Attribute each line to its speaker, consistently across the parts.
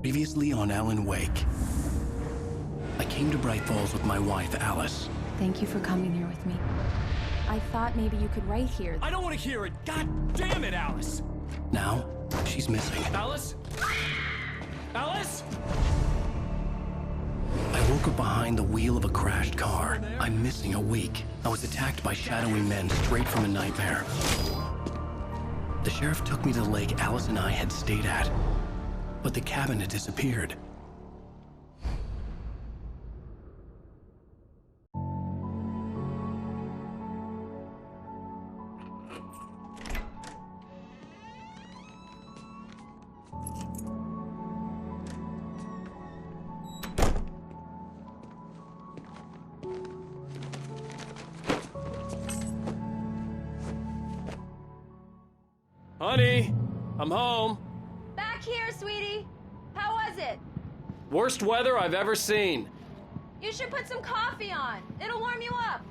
Speaker 1: Previously on Alan Wake. I came to Bright Falls with my wife, Alice.
Speaker 2: Thank you for coming here with me. I thought maybe you could write here.
Speaker 3: I don't want to hear it! God damn it, Alice!
Speaker 1: Now, she's missing.
Speaker 3: Alice? Alice?
Speaker 1: I woke up behind the wheel of a crashed car. I'm missing a week. I was attacked by shadowy men straight from a nightmare. The sheriff took me to the lake Alice and I had stayed at, but the cabin had disappeared.
Speaker 3: Honey, I'm home.
Speaker 4: Back here, sweetie. How was it?
Speaker 3: Worst weather I've ever seen.
Speaker 4: You should put some coffee on. It'll warm you up.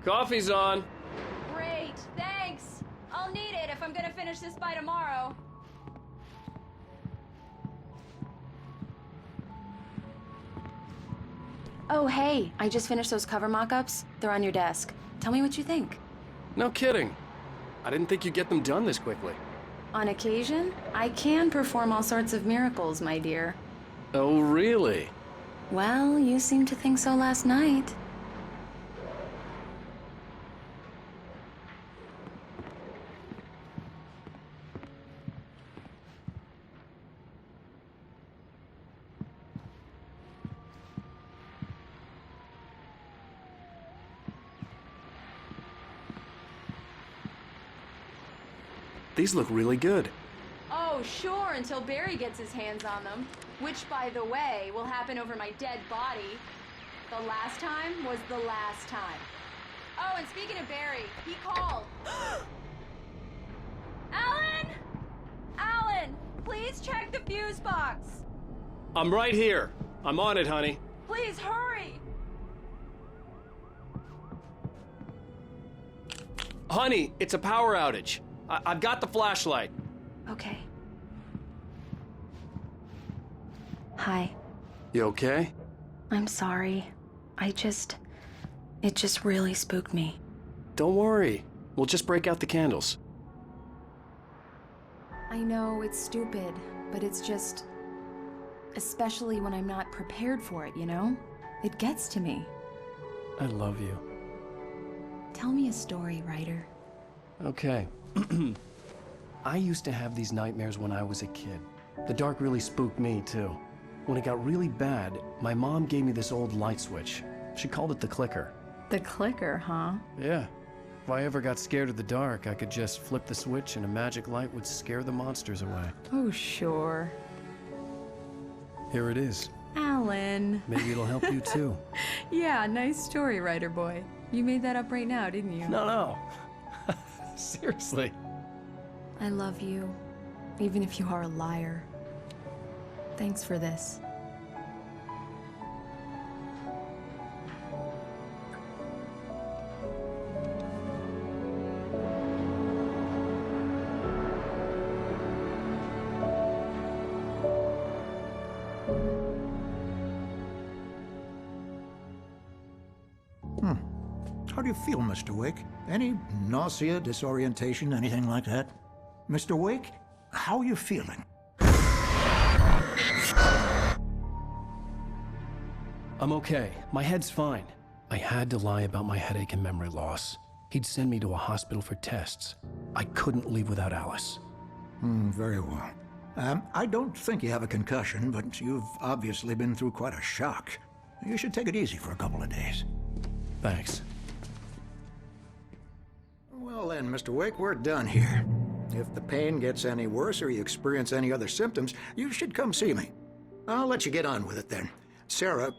Speaker 3: Coffee's on.
Speaker 4: Great, thanks. I'll need it if I'm gonna finish this by tomorrow.
Speaker 2: Oh, hey, I just finished those cover mock-ups. They're on your desk. Tell me what you think.
Speaker 3: No kidding. I didn't think you'd get them done this quickly.
Speaker 2: On occasion, I can perform all sorts of miracles, my dear.
Speaker 3: Oh, really?
Speaker 2: Well, you seemed to think so last night.
Speaker 3: These look really good.
Speaker 4: Oh, sure, until Barry gets his hands on them. Which, by the way, will happen over my dead body. The last time was the last time. Oh, and speaking of Barry, he called. Alan! Alan, please check the fuse box.
Speaker 3: I'm right here. I'm on it, honey.
Speaker 4: Please hurry.
Speaker 3: Honey, it's a power outage. I've got the flashlight.
Speaker 2: Okay. Hi.
Speaker 3: You okay?
Speaker 2: I'm sorry. It just really spooked me.
Speaker 3: Don't worry. We'll just break out the candles.
Speaker 2: I know it's stupid, but it's just... especially when I'm not prepared for it, you know? It gets to me.
Speaker 3: I love you.
Speaker 2: Tell me a story, writer.
Speaker 1: Okay. I used to have these nightmares when I was a kid. The dark really spooked me, too. When it got really bad, my mom gave me this old light switch. She called it the clicker.
Speaker 2: The clicker, huh?
Speaker 1: Yeah. If I ever got scared of the dark, I could just flip the switch and a magic light would scare the monsters away.
Speaker 2: Oh, sure.
Speaker 1: Here it is.
Speaker 2: Alan.
Speaker 1: Maybe it'll help you, too.
Speaker 2: Yeah, nice story, writer boy. You made that up right now, didn't you?
Speaker 1: No. Seriously.
Speaker 2: I love you, even if you are a liar. Thanks for this.
Speaker 5: How do you feel, Mr. Wake? Any nausea, disorientation, anything like that? Mr. Wake, how are you feeling?
Speaker 1: I'm okay. My head's fine. I had to lie about my headache and memory loss. He'd send me to a hospital for tests. I couldn't leave without Alice.
Speaker 5: Very well. I don't think you have a concussion, but you've obviously been through quite a shock. You should take it easy for a couple of days.
Speaker 1: Thanks.
Speaker 5: Well then, Mr. Wake, we're done here. If the pain gets any worse or you experience any other symptoms, you should come see me. I'll let you get on with it then. Sarah,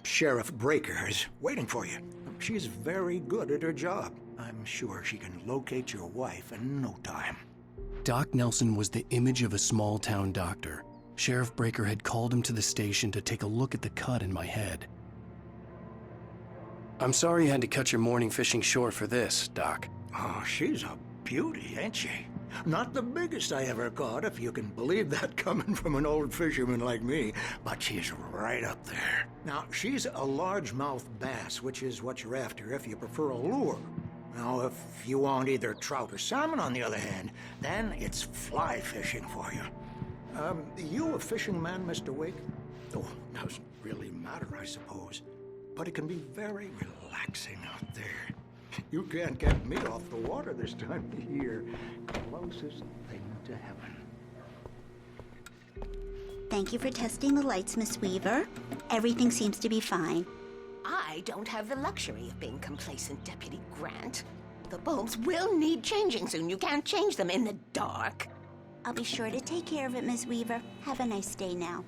Speaker 5: Sheriff Breaker, is waiting for you. She's very good at her job. I'm sure she can locate your wife in no time.
Speaker 1: Doc Nelson was the image of a small-town doctor. Sheriff Breaker had called him to the station to take a look at the cut in my head. I'm sorry you had to cut your morning fishing short for this, Doc.
Speaker 5: Oh, she's a beauty, ain't she? Not the biggest I ever caught, if you can believe that coming from an old fisherman like me, but she's right up there. Now, she's a largemouth bass, which is what you're after if you prefer a lure. Now, if you want either trout or salmon, on the other hand, then it's fly fishing for you. You a fishing man, Mr. Wake? Oh, doesn't really matter, I suppose. But it can be very relaxing out there. You can't get me off the water this time of year. Closest thing to heaven.
Speaker 6: Thank you for testing the lights, Miss Weaver. Everything seems to be fine.
Speaker 7: I don't have the luxury of being complacent, Deputy Grant. The bulbs will need changing soon. You can't change them in the dark.
Speaker 6: I'll be sure to take care of it, Miss Weaver. Have a nice day now.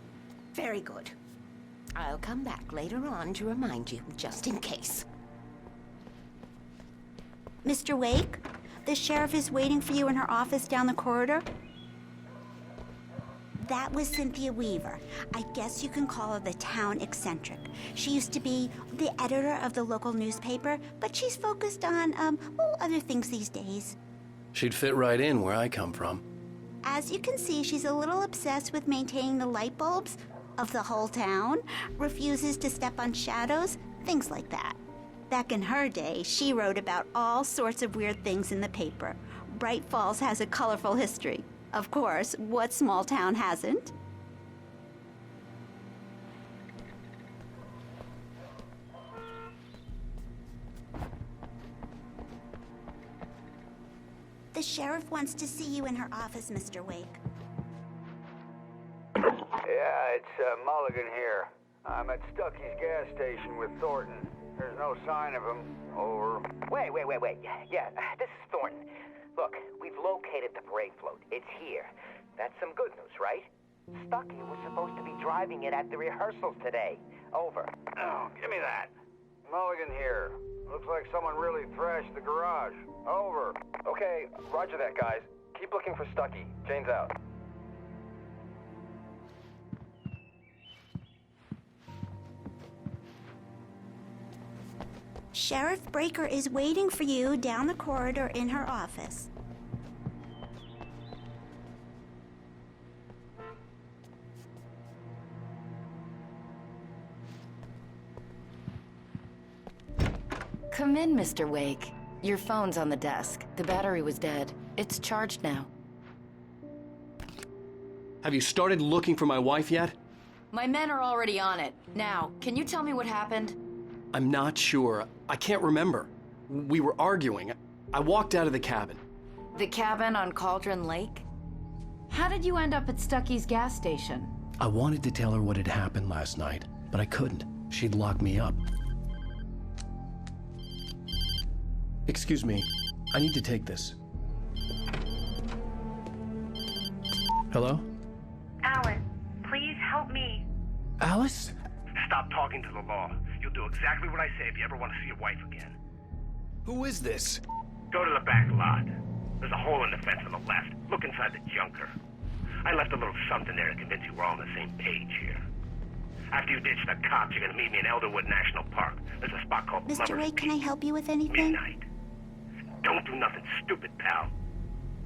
Speaker 7: Very good. I'll come back later on to remind you, just in case.
Speaker 6: Mr. Wake, the sheriff is waiting for you in her office down the corridor. That was Cynthia Weaver. I guess you can call her the town eccentric. She used to be the editor of the local newspaper, but she's focused on, other things these days.
Speaker 1: She'd fit right in where I come from.
Speaker 6: As you can see, she's a little obsessed with maintaining the light bulbs of the whole town, refuses to step on shadows, things like that. Back in her day, she wrote about all sorts of weird things in the paper. Bright Falls has a colorful history. Of course, what small town hasn't? The sheriff wants to see you in her office, Mr. Wake.
Speaker 8: Yeah, it's Mulligan here. I'm at Stucky's gas station with Thornton. There's no sign of him. Over.
Speaker 9: Wait. Yeah, this is Thornton. Look, we've located the parade float. It's here. That's some good news, right? Stucky was supposed to be driving it at the rehearsals today. Over.
Speaker 8: Oh, give me that. Mulligan here. Looks like someone really thrashed the garage. Over.
Speaker 9: Okay, roger that, guys. Keep looking for Stucky. Jane's out.
Speaker 6: Sheriff Breaker is waiting for you down the corridor in her office.
Speaker 2: Come in, Mr. Wake. Your phone's on the desk. The battery was dead. It's charged now.
Speaker 3: Have you started looking for my wife yet?
Speaker 2: My men are already on it. Now, can you tell me what happened?
Speaker 3: I'm not sure. I can't remember. We were arguing. I walked out of the cabin.
Speaker 2: The cabin on Cauldron Lake? How did you end up at Stucky's gas station?
Speaker 1: I wanted to tell her what had happened last night, but I couldn't. She'd lock me up. Excuse me. I need to take this. Hello?
Speaker 10: Alice, please help me.
Speaker 1: Alice?
Speaker 11: Stop talking to the law. You'll do exactly what I say if you ever want to see your wife again.
Speaker 1: Who is this?
Speaker 11: Go to the back lot. There's a hole in the fence on the left. Look inside the junker. I left a little something there to convince you we're all on the same page here. After you ditch the cops, you're gonna meet me in Elderwood National Park. There's a spot called
Speaker 6: Mr.
Speaker 11: Lover's
Speaker 6: Wake, can I
Speaker 11: Peak.
Speaker 6: help you with anything?
Speaker 11: Midnight. Don't do nothing stupid, pal.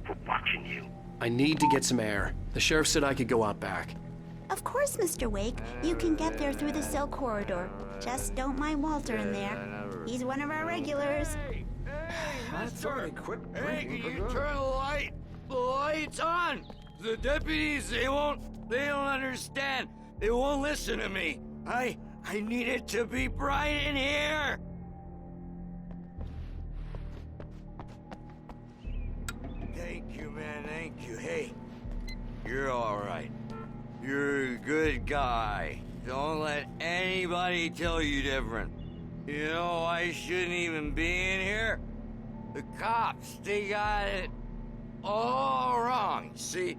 Speaker 11: We're watching you.
Speaker 3: I need to get some air. The sheriff said I could go out back.
Speaker 6: Of course, Mr. Wake. You can get there through the cell corridor. Just don't mind Walter in there. He's one of our regulars.
Speaker 5: That's very quick.
Speaker 8: Hey, can you turn the lights on? The deputies, they don't understand. They won't listen to me. I need it to be bright in here. Thank you, man, thank you. Hey, you're all right. You're a good guy. Don't let anybody tell you different. You know, I shouldn't even be in here. The cops, they got it all wrong. See,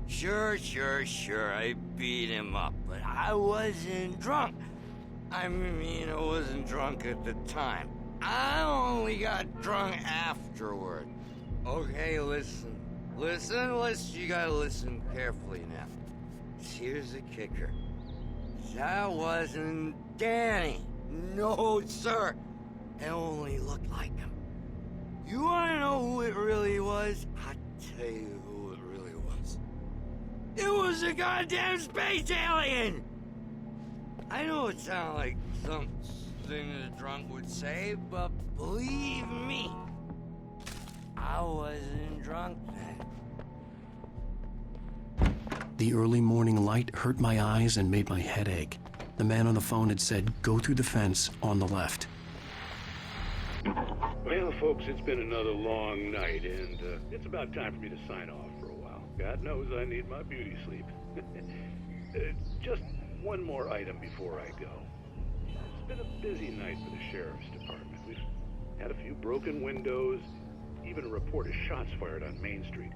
Speaker 8: Sure, I beat him up, but I wasn't drunk. I mean, I wasn't drunk at the time. I only got drunk afterward. Okay, listen. You gotta listen carefully now. Here's the kicker. That wasn't Danny. No, sir. It only looked like him. You wanna know who it really was? I'll tell you who it really was. It was a goddamn space alien! I know it sounds like something a drunk would say, but believe me, I wasn't drunk then.
Speaker 1: The early morning light hurt my eyes and made my head ache. The man on the phone had said, go through the fence on the left.
Speaker 12: Well, folks, it's been another long night, and it's about time for me to sign off for a while. God knows I need my beauty sleep. Just one more item before I go. It's been a busy night for the Sheriff's Department. We've had a few broken windows, even a report of shots fired on Main Street.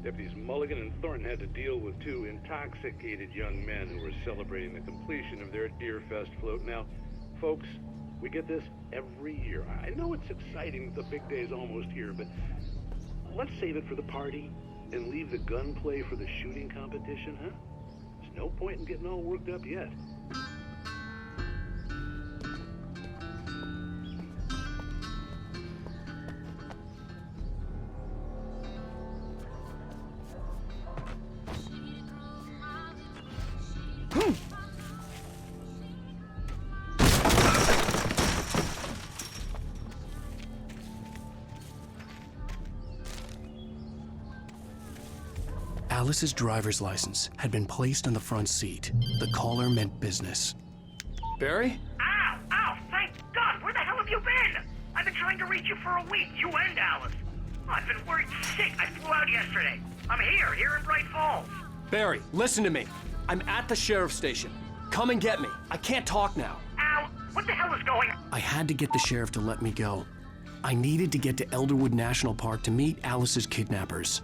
Speaker 12: Deputies Mulligan and Thornton had to deal with two intoxicated young men who were celebrating the completion of their Deer Fest float. Now, folks, we get this every year. I know it's exciting that the big day's almost here, but let's save it for the party and leave the gunplay for the shooting competition, huh? There's no point in getting all worked up yet.
Speaker 1: Alice's driver's license had been placed on the front seat. The caller meant business.
Speaker 3: Barry?
Speaker 11: Ow! Thank God! Where the hell have you been? I've been trying to reach you for a week, you and Alice. I've been worried sick. I flew out yesterday. I'm here in Bright Falls.
Speaker 3: Barry, listen to me. I'm at the sheriff's station. Come and get me. I can't talk now.
Speaker 11: Al, what the hell is going on?
Speaker 1: I had to get the sheriff to let me go. I needed to get to Elderwood National Park to meet Alice's kidnappers.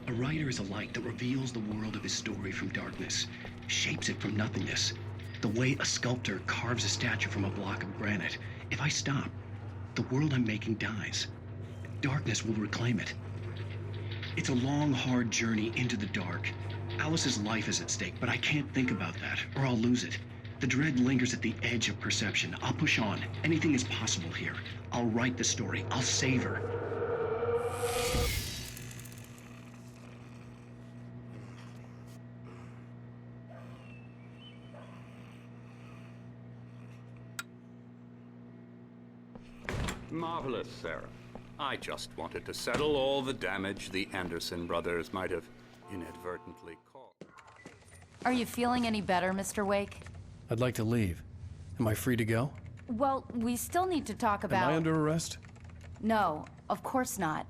Speaker 1: A writer is a light that reveals the world of his story from darkness, shapes it from nothingness. The way a sculptor carves a statue from a block of granite. If I stop, the world I'm making dies. Darkness will reclaim it. It's a long, hard journey into the dark. Alice's life is at stake, but I can't think about that, or I'll lose it. The dread lingers at the edge of perception. I'll push on. Anything is possible here. I'll write the story. I'll save her.
Speaker 13: Marvelous, Sarah. I just wanted to settle all the damage the Anderson brothers might have inadvertently caused.
Speaker 2: Are you feeling any better, Mr. Wake?
Speaker 1: I'd like to leave. Am I free to go?
Speaker 2: Well, we still need to talk about...
Speaker 1: Am I under arrest?
Speaker 2: No, of course not.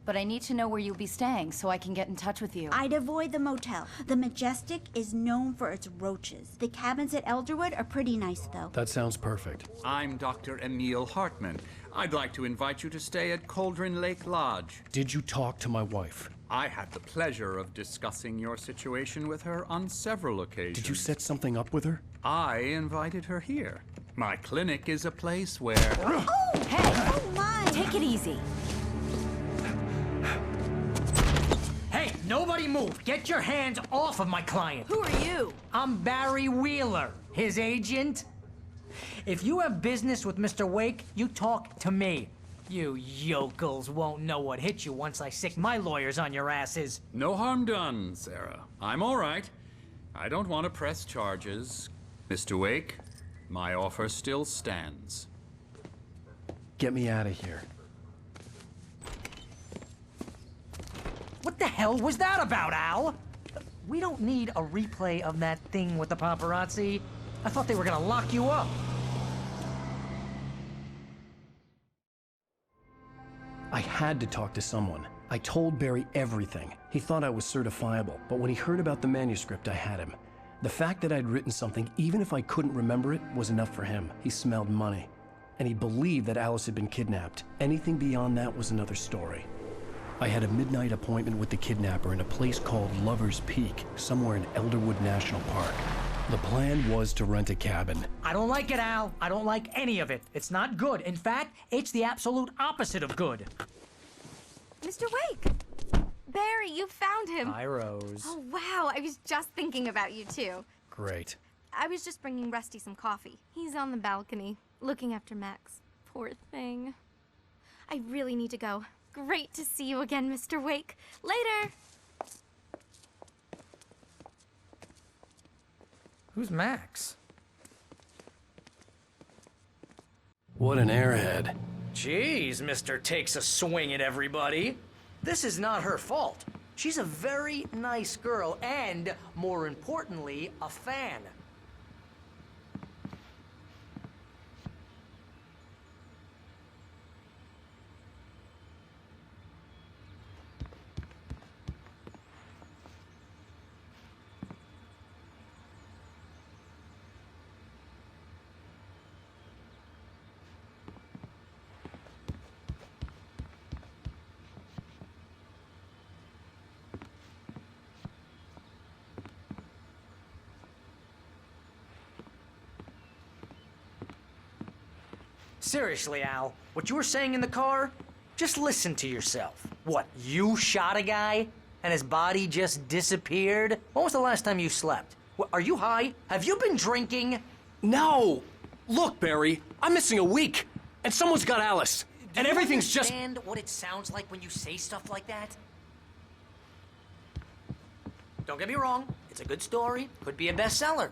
Speaker 2: But I need to know where you'll be staying so I can get in touch with you.
Speaker 6: I'd avoid the motel. The Majestic is known for its roaches. The cabins at Elderwood are pretty nice, though.
Speaker 1: That sounds perfect.
Speaker 13: I'm Dr. Emil Hartman. I'd like to invite you to stay at Cauldron Lake Lodge.
Speaker 1: Did you talk to my wife?
Speaker 13: I had the pleasure of discussing your situation with her on several occasions.
Speaker 1: Did you set something up with her?
Speaker 13: I invited her here. My clinic is a place where...
Speaker 6: Oh! Hey! Oh, my!
Speaker 2: Take it easy.
Speaker 14: Hey, nobody move! Get your hands off of my client!
Speaker 2: Who are you?
Speaker 14: I'm Barry Wheeler, his agent. If you have business with Mr. Wake, you talk to me. You yokels won't know what hit you once I sick my lawyers on your asses.
Speaker 13: No harm done, Sarah. I'm all right. I don't want to press charges. Mr. Wake, my offer still stands.
Speaker 1: Get me out of here.
Speaker 14: What the hell was that about, Al? We don't need a replay of that thing with the paparazzi. I thought they were gonna lock you up.
Speaker 1: I had to talk to someone. I told Barry everything. He thought I was certifiable, but when he heard about the manuscript, I had him. The fact that I'd written something, even if I couldn't remember it, was enough for him. He smelled money. and he believed that Alice had been kidnapped. Anything beyond that was another story. I had a midnight appointment with the kidnapper in a place called Lover's Peak, somewhere in Elderwood National Park. The plan was to rent a cabin.
Speaker 14: I don't like it, Al. I don't like any of it. It's not good. In fact, it's the absolute opposite of good.
Speaker 15: Mr. Wake! Barry, you found him.
Speaker 14: Hi, Rose.
Speaker 15: Oh, wow. I was just thinking about you, too.
Speaker 1: Great.
Speaker 15: I was just bringing Rusty some coffee. He's on the balcony, looking after Max. Poor thing. I really need to go. Great to see you again, Mr. Wake. Later!
Speaker 14: Who's Max?
Speaker 1: What an airhead.
Speaker 14: Jeez, Mr. Takes a swing at everybody. This is not her fault. She's a very nice girl and, more importantly, a fan. Seriously, Al, what you were saying in the car? Just listen to yourself. What, you shot a guy and his body just disappeared? When was the last time you slept? What, are you high? Have you been drinking?
Speaker 3: No! Look, Barry, I'm missing a week, and someone's got Alice, and everything's just...
Speaker 14: Do you understand what it sounds like when you say stuff like that? Don't get me wrong, it's a good story, could be a bestseller.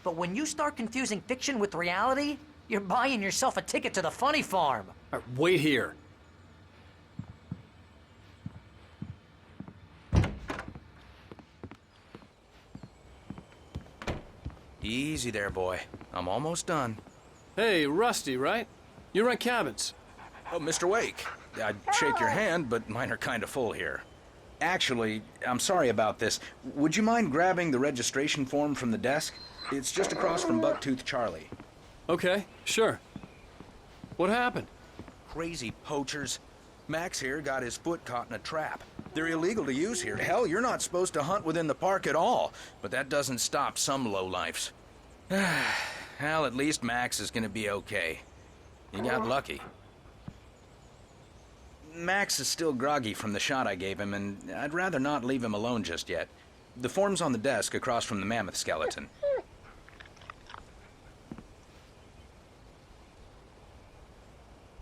Speaker 14: But when you start confusing fiction with reality, you're buying yourself a ticket to the funny farm.
Speaker 3: All right, wait here.
Speaker 16: Easy there, boy. I'm almost done.
Speaker 3: Hey, Rusty, right? You rent cabins.
Speaker 16: Oh, Mr. Wake. I'd shake your hand, but mine are kind of full here. Actually, I'm sorry about this. Would you mind grabbing the registration form from the desk? It's just across from Bucktooth Charlie.
Speaker 3: Okay, sure. What happened?
Speaker 16: Crazy poachers. Max here got his foot caught in a trap. They're illegal to use here. Hell, you're not supposed to hunt within the park at all. But that doesn't stop some lowlifes. Hell, at least Max is gonna be okay. You got lucky. Max is still groggy from the shot I gave him, and I'd rather not leave him alone just yet. The form's on the desk across from the mammoth skeleton.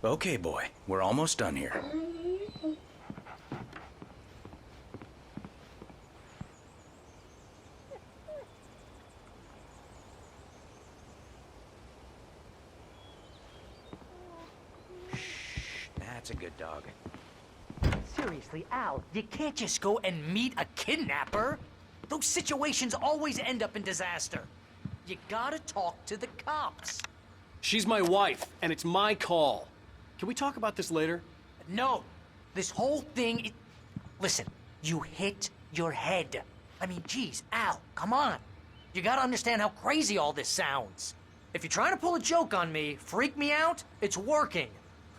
Speaker 16: Okay, boy. We're almost done here. Shh. That's a good dog.
Speaker 14: Seriously, Al, you can't just go and meet a kidnapper. Those situations always end up in disaster. You gotta talk to the cops.
Speaker 3: She's my wife, and it's my call. Can we talk about this later?
Speaker 14: No. This whole thing... Listen, you hit your head. I mean, geez, Al, come on. You gotta understand how crazy all this sounds. If you're trying to pull a joke on me, freak me out, it's working.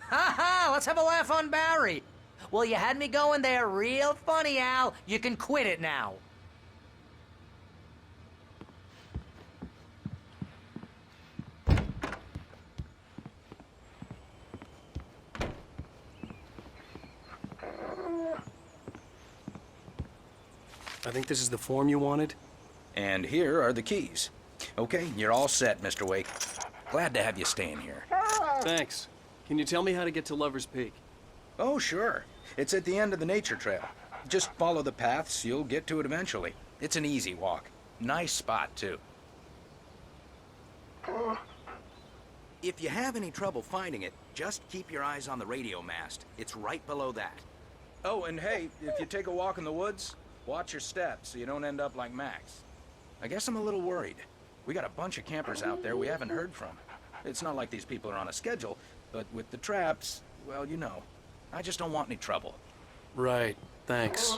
Speaker 14: Ha ha, let's have a laugh on Barry. Well, you had me going there real funny, Al. You can quit it now.
Speaker 3: I think this is the form you wanted.
Speaker 16: And here are the keys. Okay, you're all set, Mr. Wake. Glad to have you staying here.
Speaker 3: Thanks. Can you tell me how to get to Lover's Peak?
Speaker 16: Oh, sure. It's at the end of the nature trail. Just follow the paths, you'll get to it eventually. It's an easy walk. Nice spot, too. If you have any trouble finding it, just keep your eyes on the radio mast. It's right below that. Oh, and hey, if you take a walk in the woods, watch your steps so you don't end up like Max. I guess I'm a little worried. We got a bunch of campers out there we haven't heard from. It's not like these people are on a schedule, but with the traps, well, you know. I just don't want any trouble.
Speaker 3: Right, thanks.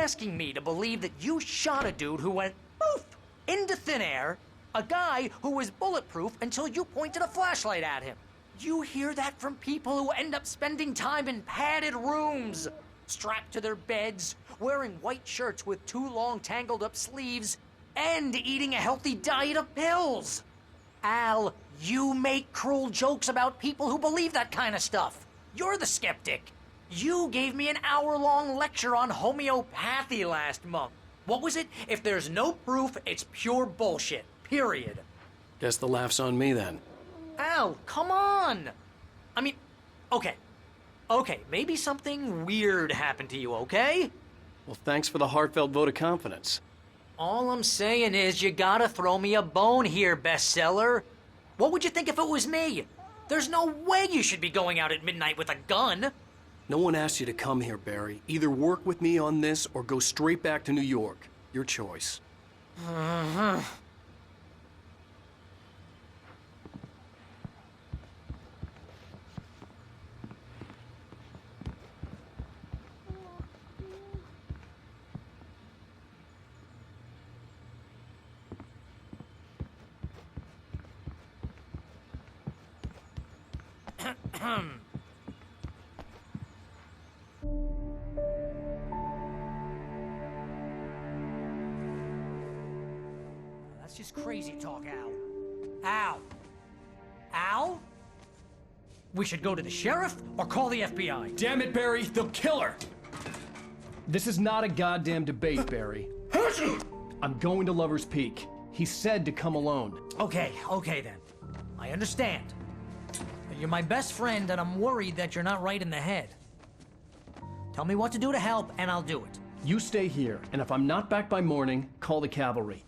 Speaker 14: asking me to believe that you shot a dude who went poof into thin air, a guy who was bulletproof until you pointed a flashlight at him. You hear that from people who end up spending time in padded rooms, strapped to their beds, wearing white shirts with too long tangled up sleeves, and eating a healthy diet of pills. Al, you make cruel jokes about people who believe that kind of stuff. You're the skeptic. You gave me an hour-long lecture on homeopathy last month. What was it? If there's no proof, it's pure bullshit. Period.
Speaker 3: Guess the laugh's on me then.
Speaker 14: Al, come on! I mean, okay. Okay, maybe something weird happened to you, okay?
Speaker 3: Well, thanks for the heartfelt vote of confidence.
Speaker 14: All I'm saying is you gotta throw me a bone here, bestseller. What would you think if it was me? There's no way you should be going out at midnight with a gun.
Speaker 3: No one asked you to come here, Barry. Either work with me on this or go straight back to New York. Your choice.
Speaker 14: That's just crazy talk, Al. Al? Al? We should go to the sheriff or call the FBI.
Speaker 1: Damn it, Barry, they'll kill her! This is not a goddamn debate, Barry. I'm going to Lover's Peak. He said to come alone.
Speaker 14: Okay then. I understand. You're my best friend, and I'm worried that you're not right in the head. Tell me what to do to help, and I'll do it.
Speaker 1: You stay here, and if I'm not back by morning, call the cavalry.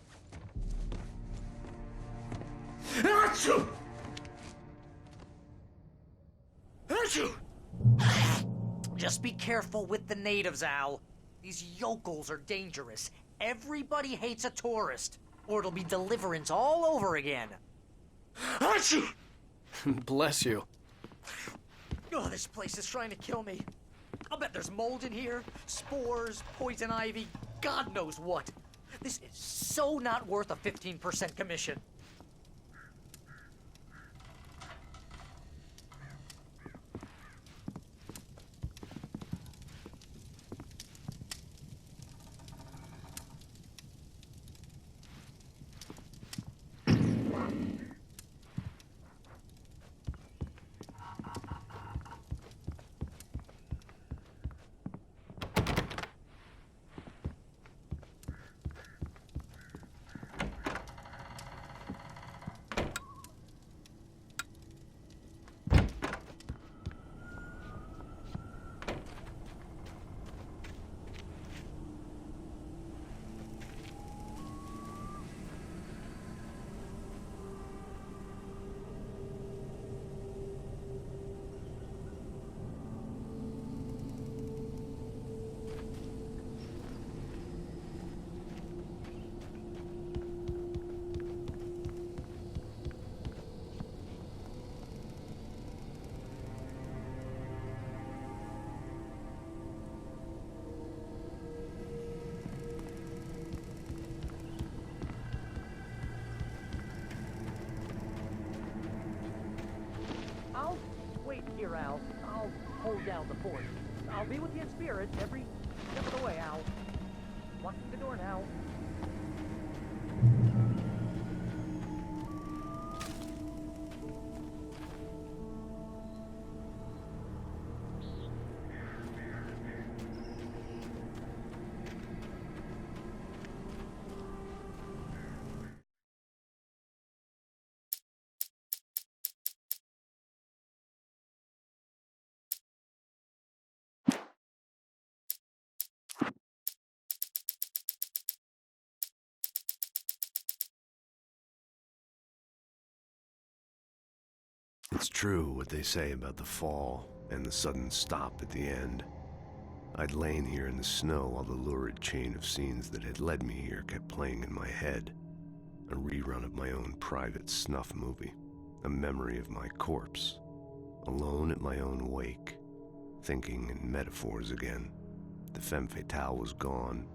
Speaker 14: Achoo! Just be careful with the natives, Al. These yokels are dangerous. Everybody hates a tourist, or it'll be Deliverance all over again. Achoo!
Speaker 3: Bless you.
Speaker 14: Oh, this place is trying to kill me. I'll bet there's mold in here, spores, poison ivy, God knows what. This is so not worth a 15% commission. I'll wait here, Al. I'll hold down the fort. I'll be with you in spirit every step of the way, Al. Locking the door now.
Speaker 17: It's true what they say about the fall and the sudden stop at the end. I'd lain here in the snow while the lurid chain of scenes that had led me here kept playing in my head. A rerun of my own private snuff movie. A memory of my corpse. Alone at my own wake. Thinking in metaphors again. The femme fatale was gone.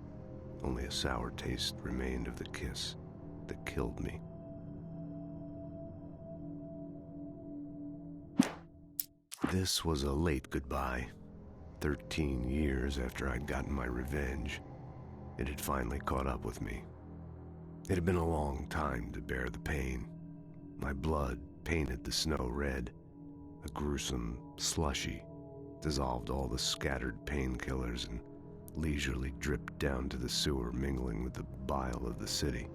Speaker 17: Only a sour taste remained of the kiss that killed me. This was a late goodbye. 13 years after I'd gotten my revenge, it had finally caught up with me. It had been a long time to bear the pain. My blood painted the snow red. A gruesome slushy dissolved all the scattered painkillers and leisurely dripped down to the sewer, mingling with the bile of the city,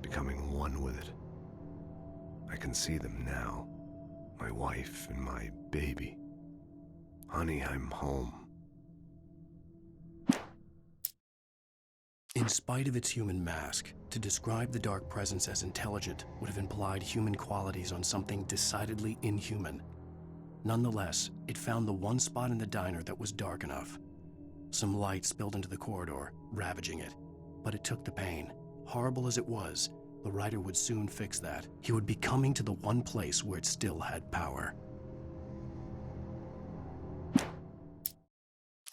Speaker 17: becoming one with it. I can see them now, my wife and my baby. Honey, I'm home.
Speaker 1: In spite of its human mask, to describe the dark presence as intelligent would have implied human qualities on something decidedly inhuman. Nonetheless, it found the one spot in the diner that was dark enough. Some light spilled into the corridor, ravaging it. But it took the pain. Horrible as it was, the writer would soon fix that. He would be coming to the one place where it still had power.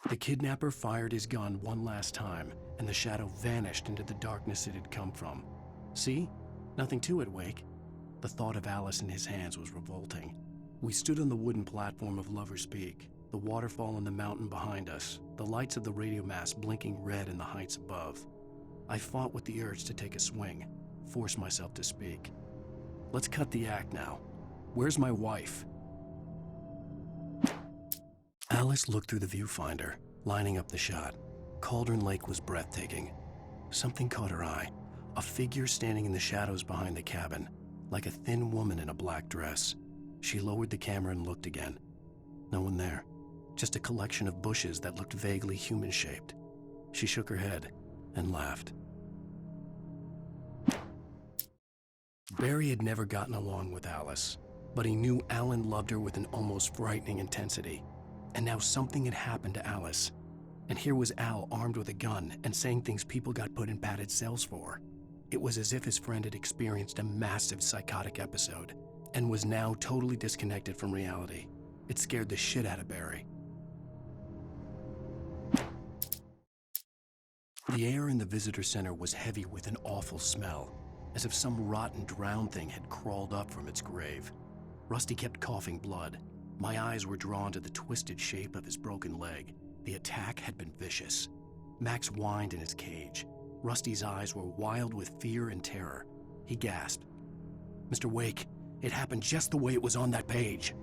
Speaker 1: The kidnapper fired his gun one last time, and the shadow vanished into the darkness it had come from. See? Nothing to it, Wake. The thought of Alice in his hands was revolting. We stood on the wooden platform of Lover's Peak, the waterfall in the mountain behind us, the lights of the radio mast blinking red in the heights above. I fought with the urge to take a swing, force myself to speak. Let's cut the act now. Where's my wife? Alice looked through the viewfinder, lining up the shot. Cauldron Lake was breathtaking. Something caught her eye, a figure standing in the shadows behind the cabin, like a thin woman in a black dress. She lowered the camera and looked again. No one there, just a collection of bushes that looked vaguely human-shaped. She shook her head and laughed. Barry had never gotten along with Alice, but he knew Alan loved her with an almost frightening intensity. And now something had happened to Alice. And here was Al armed with a gun and saying things people got put in padded cells for. It was as if his friend had experienced a massive psychotic episode and was now totally disconnected from reality. It scared the shit out of Barry. The air in the visitor center was heavy with an awful smell, as if some rotten drowned thing had crawled up from its grave. Rusty kept coughing blood. My eyes were drawn to the twisted shape of his broken leg. The attack had been vicious. Max whined in his cage. Rusty's eyes were wild with fear and terror. He gasped. "Mr. Wake, it happened just the way it was on that page."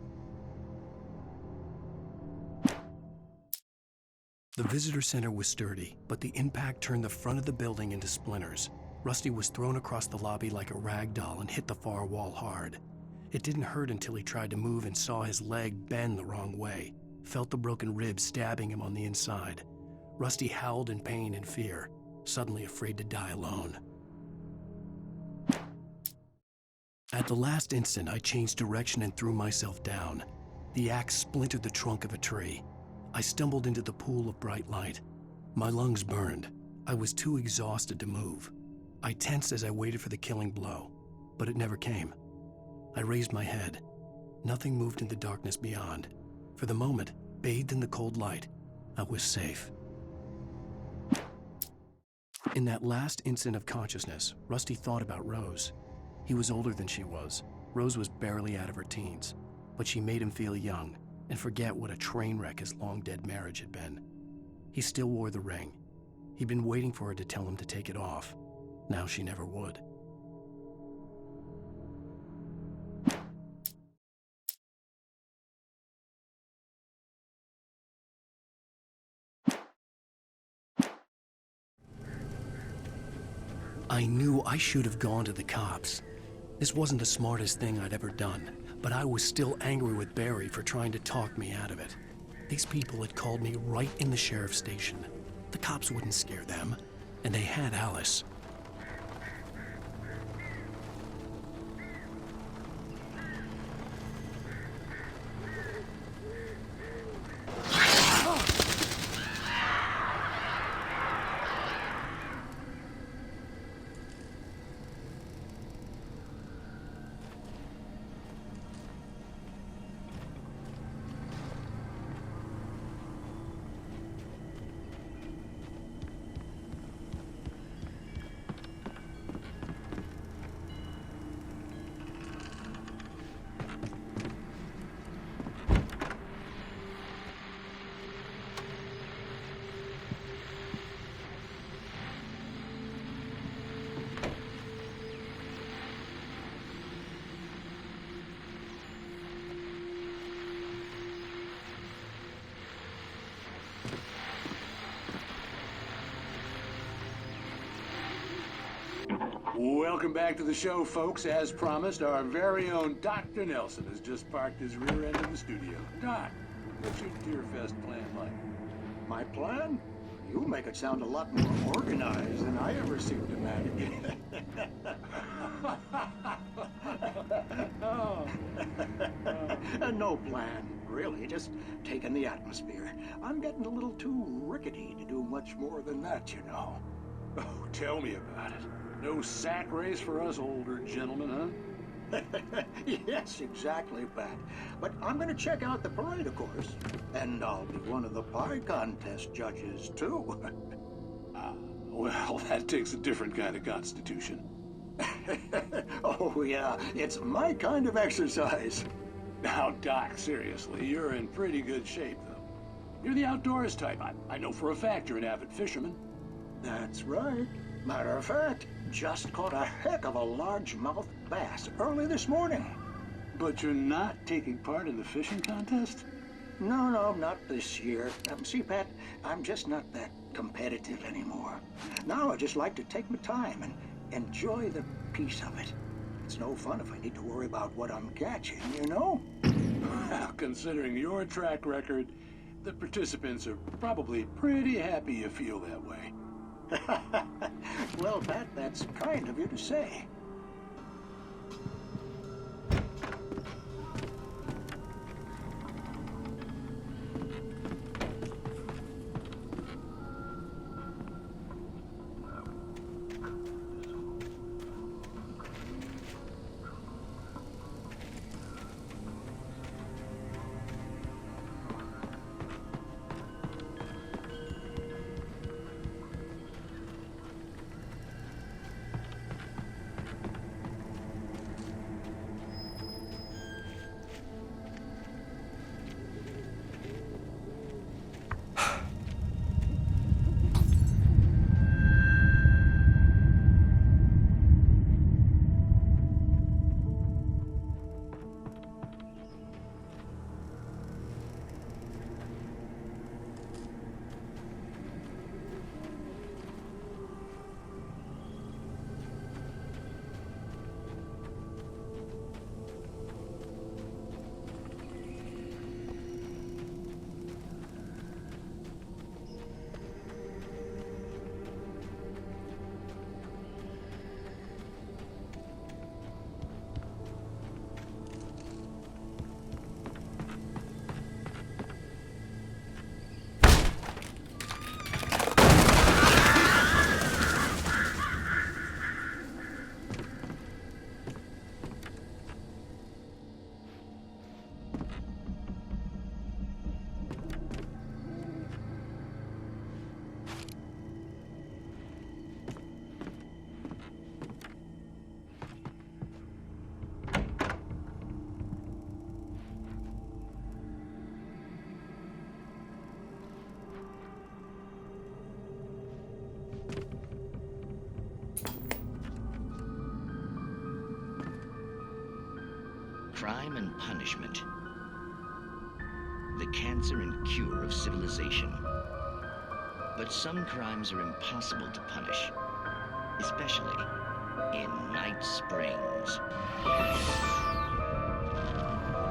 Speaker 1: The visitor center was sturdy, but the impact turned the front of the building into splinters. Rusty was thrown across the lobby like a rag doll and hit the far wall hard. It didn't hurt until he tried to move and saw his leg bend the wrong way, felt the broken ribs stabbing him on the inside. Rusty howled in pain and fear, suddenly afraid to die alone. At the last instant, I changed direction and threw myself down. The axe splintered the trunk of a tree. I stumbled into the pool of bright light. My lungs burned. I was too exhausted to move. I tensed as I waited for the killing blow, but it never came. I raised my head. Nothing moved in the darkness beyond. For the moment, bathed in the cold light, I was safe. In that last instant of consciousness, Rusty thought about Rose. He was older than she was. Rose was barely out of her teens, but she made him feel young and forget what a train wreck his long-dead marriage had been. He still wore the ring. He'd been waiting for her to tell him to take it off. Now she never would. I knew I should have gone to the cops. This wasn't the smartest thing I'd ever done, but I was still angry with Barry for trying to talk me out of it. These people had called me right in the sheriff's station. The cops wouldn't scare them, and they had Alice.
Speaker 12: Welcome back to the show, folks. As promised, our very own Dr. Nelson has just parked his rear end in the studio. Doc, what's your Deerfest plan like?
Speaker 5: My plan? You make it sound a lot more organized than I ever seem to manage. No plan, really. Just taking the atmosphere. I'm getting a little too rickety to do much more than that, you know.
Speaker 12: Oh, tell me about it. No sack race for us older gentlemen, huh?
Speaker 5: Yes, exactly, Pat. But I'm going to check out the parade, of course. And I'll be one of the pie contest judges, too.
Speaker 12: Well, that takes a different kind of constitution.
Speaker 5: Oh, yeah. It's my kind of exercise.
Speaker 12: Now, Doc, seriously, you're in pretty good shape, though. You're the outdoors type. I know for a fact you're an avid fisherman.
Speaker 5: That's right. Matter of fact, just caught a heck of a largemouth bass early this morning.
Speaker 12: But you're not taking part in the fishing contest?
Speaker 5: No, not this year. See, Pat, I'm just not that competitive anymore. Now I just like to take my time and enjoy the peace of it. It's no fun if I need to worry about what I'm catching, you know?
Speaker 12: Well, considering your track record, the participants are probably pretty happy you feel that way.
Speaker 5: Well, Pat, that's kind of you to say.
Speaker 18: Crime and punishment. The cancer and cure of civilization. But some crimes are impossible to punish, especially in Night Springs.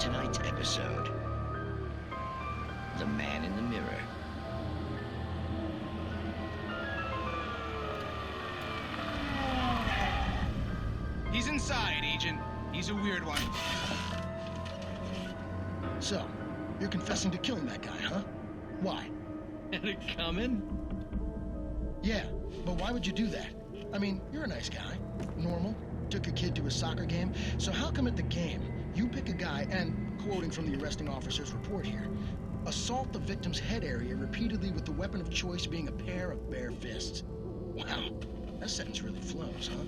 Speaker 18: Tonight's episode, The Man in the Mirror.
Speaker 19: He's inside, Agent. He's a weird one.
Speaker 20: So, you're confessing to killing that guy, huh? Why?
Speaker 19: Had it coming?
Speaker 20: Yeah, but why would you do that? I mean, you're a nice guy. Normal. Took a kid to a soccer game. So how come at the game, you pick a guy and, quoting from the arresting officer's report here, assault the victim's head area repeatedly with the weapon of choice being a pair of bare fists? Wow, that sentence really flows, huh?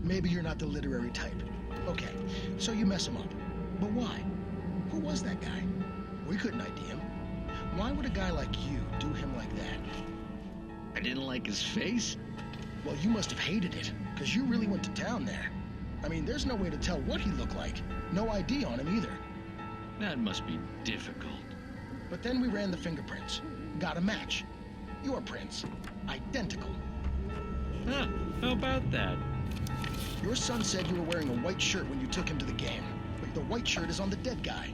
Speaker 20: Maybe you're not the literary type. Okay, so you mess him up. But why? Who was that guy? We couldn't ID him. Why would a guy like you do him like that?
Speaker 18: I didn't like his face?
Speaker 20: Well, you must have hated it, because you really went to town there. I mean, there's no way to tell what he looked like. No ID on him either.
Speaker 18: That must be difficult.
Speaker 20: But then we ran the fingerprints. Got a match. Your prints. Identical.
Speaker 18: Huh, how about that?
Speaker 20: Your son said you were wearing a white shirt when you took him to the game, but the white shirt is on the dead guy.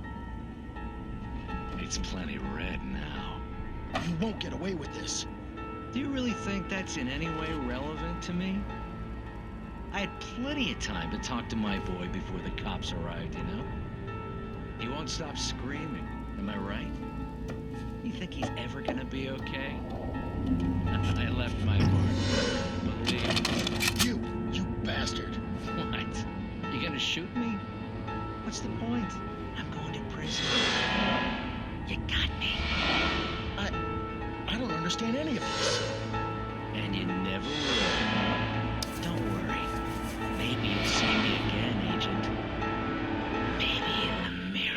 Speaker 18: It's plenty red now.
Speaker 20: You won't get away with this.
Speaker 18: Do you really think that's in any way relevant to me? I had plenty of time to talk to my boy before the cops arrived, you know? He won't stop screaming, am I right? You think he's ever gonna be okay? I left my mark. Believe me.
Speaker 20: You bastard.
Speaker 18: What? You gonna shoot me? What's the point? I'm going to prison. You got me.
Speaker 20: I don't understand any of this.
Speaker 18: And you never will. Don't worry. Maybe you'll see me again, Agent. Maybe in the mirror.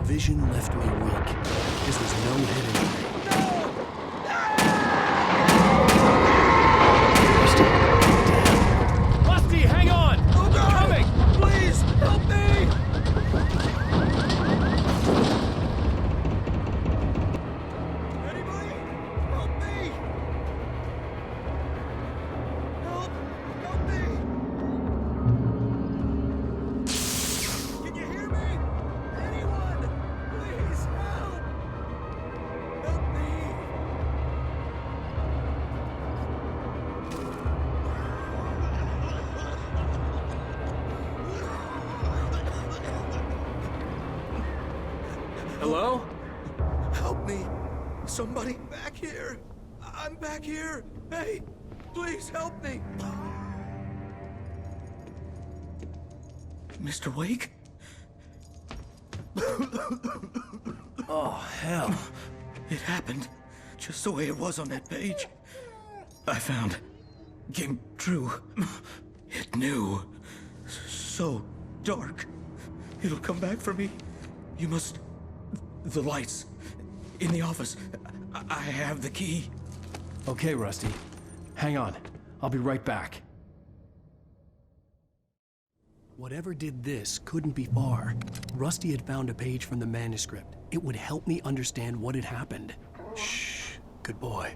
Speaker 1: Vision left me weak. This was no hidden.
Speaker 3: Rusty, hang on! Oh, God. Coming! Please, help me! Anybody? Help me! Help! Help me! Can you hear me? Anyone? Please, help! Help me! Hello? Help me! Somebody back here! I'm back here! Hey! Please help me! Mr. Wake? Oh, hell. It happened just the way it was on that page. I found. Came true. It knew. So dark. It'll come back for me. You must. The lights. In the office. I have the key.
Speaker 1: Okay, Rusty. Hang on. I'll be right back. Whatever did this couldn't be far. Rusty had found a page from the manuscript. It would help me understand what had happened. Shh. Good boy.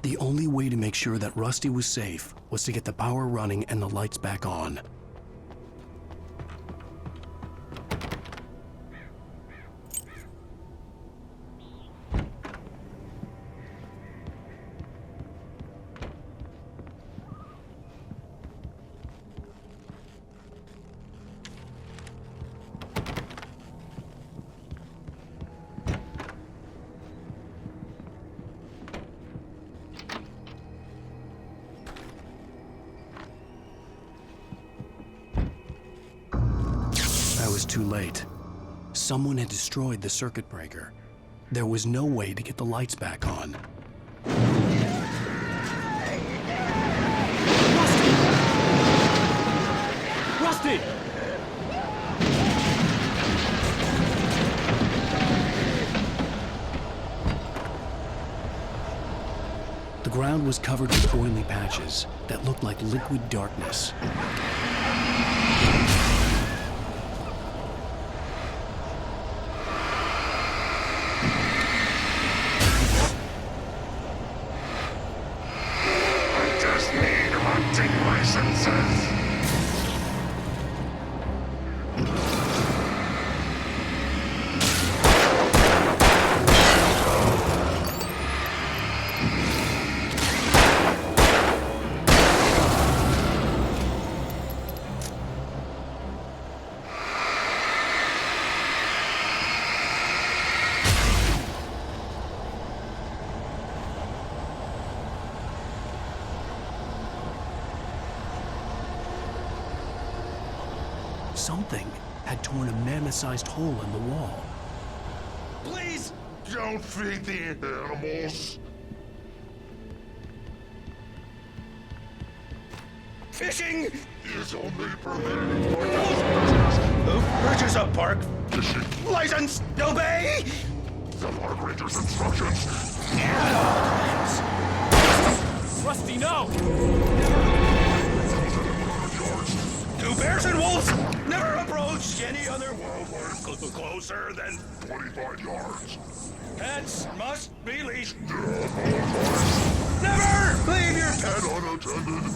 Speaker 1: The only way to make sure that Rusty was safe was to get the power running and the lights back on. was too late. Someone had destroyed the circuit breaker. There was no way to get the lights back on.
Speaker 21: Rusty!
Speaker 1: The ground was covered with oily patches that looked like liquid darkness.
Speaker 22: I just need hunting licenses.
Speaker 1: Something had torn a mammoth-sized hole in the wall.
Speaker 22: Please don't feed the animals.
Speaker 3: Fishing
Speaker 22: is only permitted for
Speaker 3: Who purchase a park
Speaker 22: fishing
Speaker 3: license? Obey
Speaker 22: the park ranger's instructions.
Speaker 21: Rusty, no!
Speaker 3: Do bears and wolves never approach any other wildlife closer than
Speaker 22: 25 yards?
Speaker 3: Pets must be leashed. Never leave your pet
Speaker 22: unattended.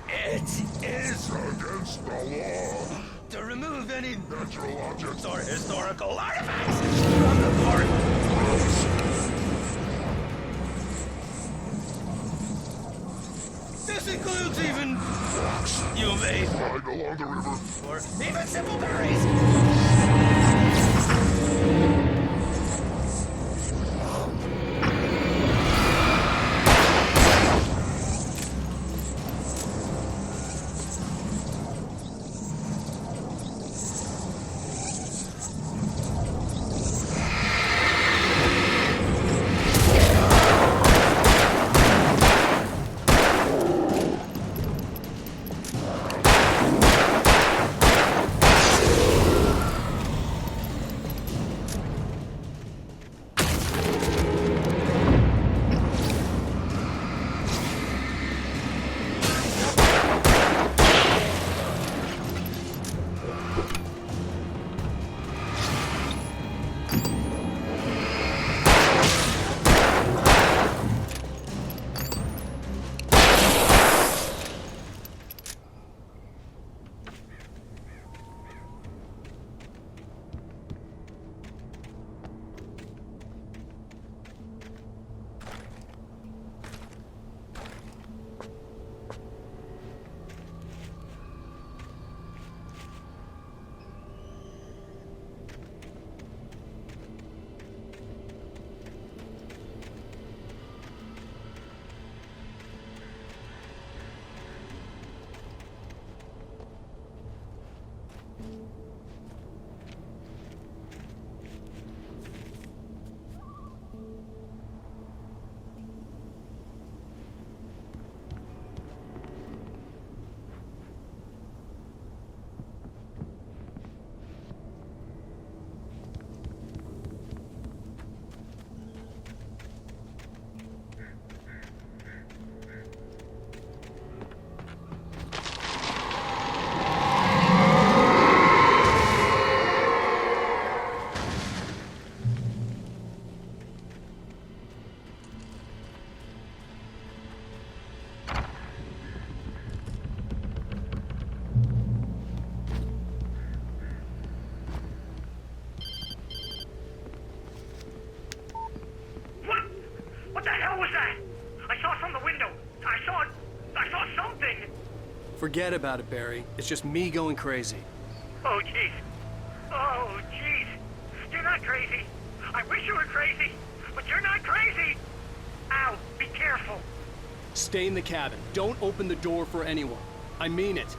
Speaker 3: It is
Speaker 22: against the law
Speaker 3: to remove any
Speaker 22: natural objects
Speaker 3: or historical artifacts from the park. This includes even you may
Speaker 22: flying along the river
Speaker 3: or even simple berries.
Speaker 21: Forget about it, Barry. It's just me going crazy.
Speaker 11: Oh, jeez. Oh, jeez. You're not crazy. I wish you were crazy, but you're not crazy. Ow, be careful.
Speaker 21: Stay in the cabin. Don't open the door for anyone. I mean it.